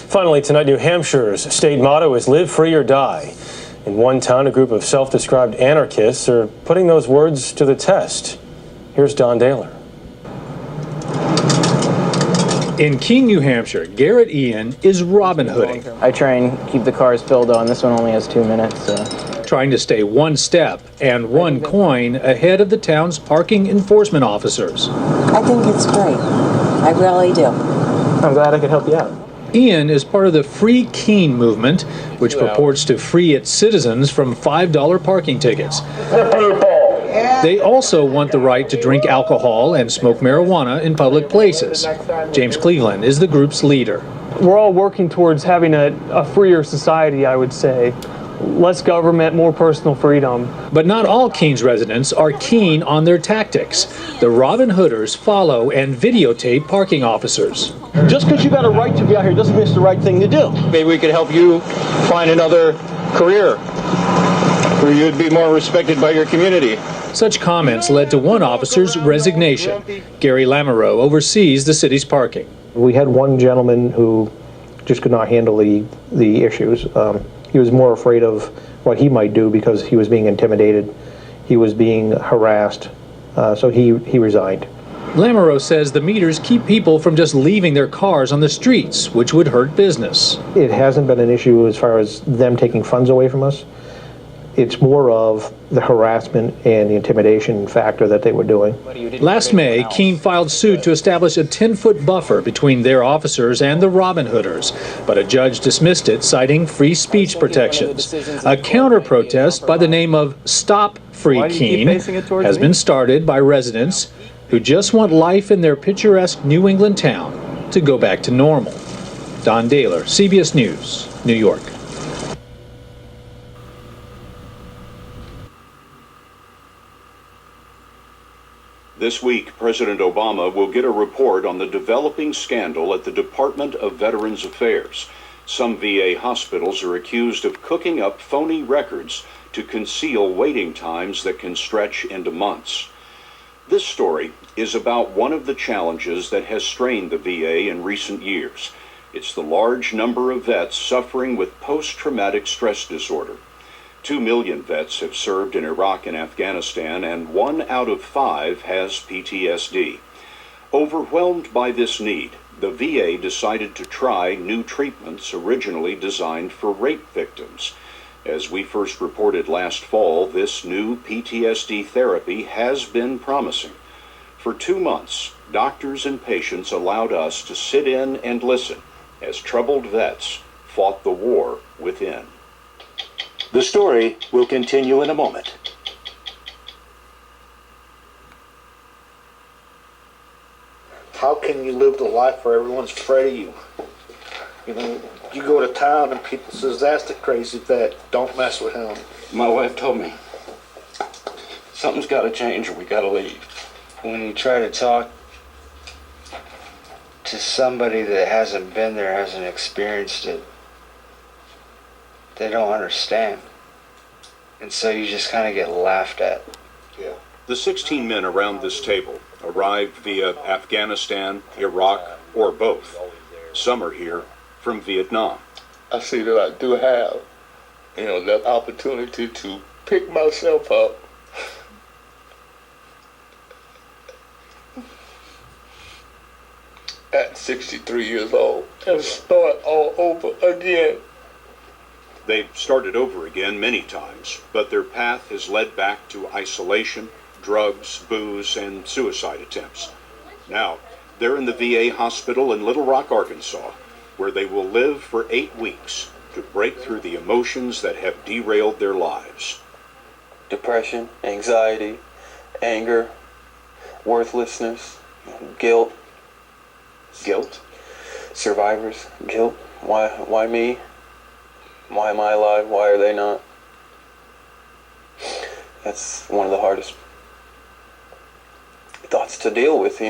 Finally, tonight, New Hampshire's state motto is live free or die. In one town, a group of self-described anarchists are putting those words to the test. Here's Don Daler. In Keene, New Hampshire, Garrett Ian is Robin Hooding. I try and keep the cars filled on. This one only has 2 minutes. Trying to stay one step and one coin ahead of the town's parking enforcement officers. I think it's great. I really do. I'm glad I could help you out. Ian is part of the Free Keene movement, which purports to free its citizens from $5 parking tickets. They also want the right to drink alcohol and smoke marijuana in public places. James Cleveland is the group's leader. We're all working towards having a freer society, I would say. Less government, more personal freedom. But not all Keene's residents are keen on their tactics. The Robin Hooders follow and videotape parking officers. Just because you got a right to be out here doesn't mean it's the right thing to do. Maybe we could help you find another career where you'd be more respected by your community. Such comments led to one officer's resignation. Gary Lamoureux oversees the city's parking. We had one gentleman who just could not handle the issues. He was more afraid of what he might do because he was being intimidated. He was being harassed, so he resigned. Lamoureux says the meters keep people from just leaving their cars on the streets, which would hurt business. It hasn't been an issue as far as them taking funds away from us. It's more of the harassment and the intimidation factor that they were doing. Last May, Keene filed suit to establish a 10-foot buffer between their officers and the Robin Hooders, but a judge dismissed it, citing free speech protections. A counter-protest by the name of Stop Free Keene has been started by residents who just want life in their picturesque New England town to go back to normal. Don Daler, CBS News, New York. This week, President Obama will get a report on the developing scandal at the Department of Veterans Affairs. Some VA hospitals are accused of cooking up phony records to conceal waiting times that can stretch into months. This story is about one of the challenges that has strained the VA in recent years. It's the large number of vets suffering with post-traumatic stress disorder. 2 million vets have served in Iraq and Afghanistan, and 1 out of 5 has PTSD. Overwhelmed by this need, the VA decided to try new treatments originally designed for rape victims. As we first reported last fall, this new PTSD therapy has been promising. For 2 months, doctors and patients allowed us to sit in and listen as troubled vets fought the war within. The story will continue in a moment. How can you live the life where everyone's afraid of you? You know, you go to town and people says, that's the crazy vet, don't mess with him. My wife told me, something's got to change or we got to leave. When you try to talk to somebody that hasn't been there, hasn't experienced it, they don't understand. And so you just kind of get laughed at. Yeah. The 16 men around this table arrived via Afghanistan, Iraq, or both. Some are here from Vietnam. I see that I do have, that opportunity to pick myself up. At 63 years old and start all over again. They've started over again many times, but their path has led back to isolation, drugs, booze, and suicide attempts. Now, they're in the VA hospital in Little Rock, Arkansas, where they will live for 8 weeks to break through the emotions that have derailed their lives. Depression, anxiety, anger, worthlessness, guilt. Guilt? Survivors, guilt. Why me? Why am I alive? Why are they not? That's one of the hardest thoughts to deal with,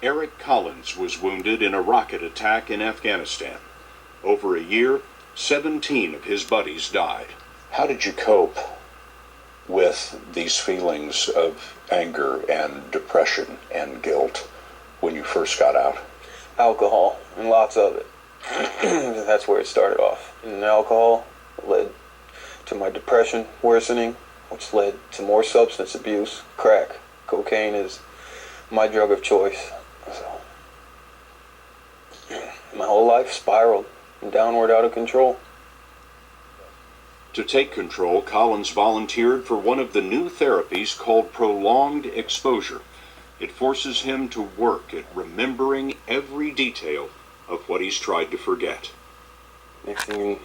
Eric Collins was wounded in a rocket attack in Afghanistan. Over a year, 17 of his buddies died. How did you cope with these feelings of anger and depression and guilt when you first got out? Alcohol, and lots of it. That's where it started off. And alcohol led to my depression worsening, which led to more substance abuse. Crack, cocaine is my drug of choice. So, my whole life spiraled downward out of control. To take control, Collins volunteered for one of the new therapies called prolonged exposure. It forces him to work at remembering every detail of what he's tried to forget. Next thing